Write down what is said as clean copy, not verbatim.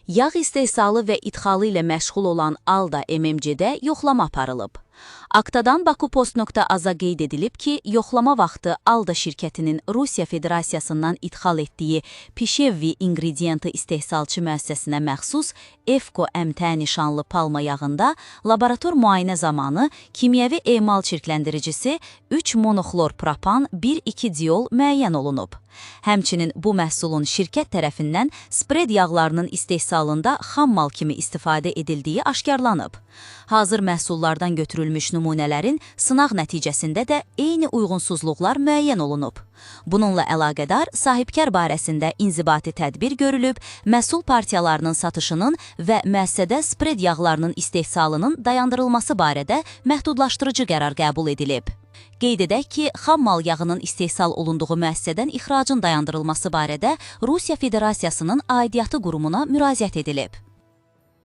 Yağ istehsalı və idxalı ilə məşğul olan ALDA MMC-də yoxlama aparılıb. Aktadan Bakupost.az-a qeyd edilib ki, yoxlama vaxtı ALDA şirkətinin Rusiya Federasiyasından idxal etdiyi Pişevvi ingrediyenti istehsalçı müəssisəsinə məxsus EFKO MT nişanlı palma yağında laborator müayinə zamanı kimyəvi emal çirkləndiricisi 3 monoxlor propan 1,2 diol müəyyən olunub. Həmçinin bu məhsulun şirkət tərəfindən spred yağlarının istehsalında xammal kimi istifadə edildiyi aşkarlanıb. Hazır məhsullardan götürülmüş nümunələrin sınaq nəticəsində də eyni uyğunsuzluqlar müəyyən olunub. Bununla əlaqədar sahibkar barəsində inzibati tədbir görülüb, məhsul partiyalarının satışının və müəssisədə spred yağlarının istehsalının dayandırılması barədə məhdudlaşdırıcı qərar qəbul edilib. Qeyd edək ki, xammal yağının istehsal olunduğu müəssisədən ixracın dayandırılması barədə Rusiya Federasiyasının aidiyyatı qurumuna müraciət edilib.